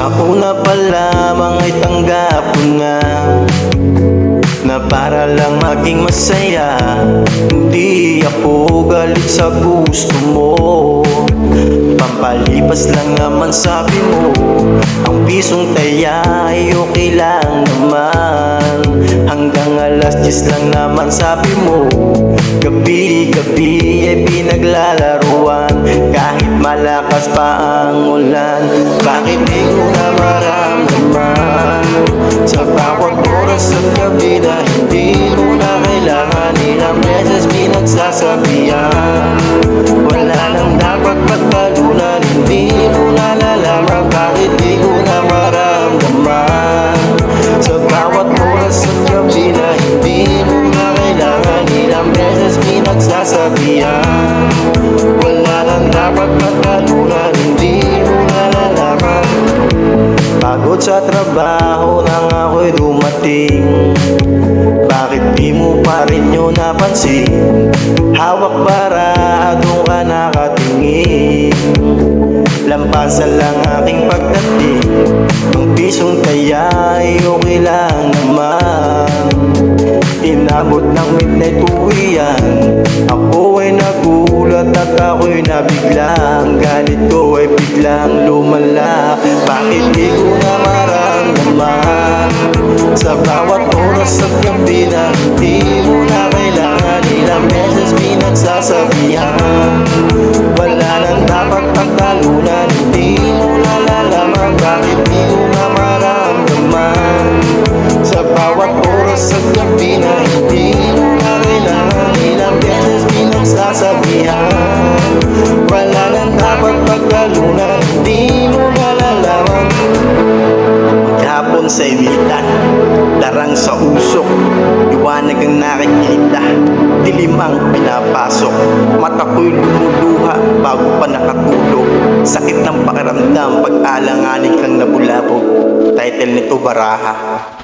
Sa una pa lamang ay tanggap ko na para lang maging masaya. Hindi ako galit sa gusto mo, pampalipas lang naman sabi mo. Ang pisong taya ay okay lang naman, hanggang alas 10 lang naman sabi mo. Gabi-gabi ay pinaglalaruan, kahit malakas pa ang ulan. Bakit di ko na maramdaman sa bawat oras at gabi na hindi mo na kailangan? Ilang beses pinagsasabihan, wala nang dapat pagtalunan. Hindi mo nalalaman, bakit di ko na maramdaman sa bawat oras at gabi na hindi mo na kailangan? Ilang beses pinagsasabihan, wala nang dapat pagtalunan. Hindi mo nalalaman. Pagod sa trabaho nang ako'y dumating, bakit di mo pa rin yun napansin? Hawak bara, doon ka nakatingin, lampasan lang aking pagdating. Ang pisong taya ay okay lang naman, inabot ng midnight uwian. Ako ay nagulat at ako'y nabigla, ang galit ko ay biglang lumala. Bakit di ko na maramdaman sa bawat oras at gabi na hindi mo na kailangan? Ilang beses pinagsasabihan, wala nang dapat pagtalunan. Hindi mo nalalaman, bakit di ko na maramdaman sa bawat oras at gabi na hindi mo na kailangan? Ilang beses pinagsasabihan, wala nang dapat pagtalunan. Hindi mo nalalaman. Hapon sa imiltan, darang sa usok, liwanag ang nakikita, dilim ang pinapasok. Mata ko'y lumuluha bago pa nakatulog, sakit ng pakiramdam pag alanganin kang nabulabog. Title nito, Baraha.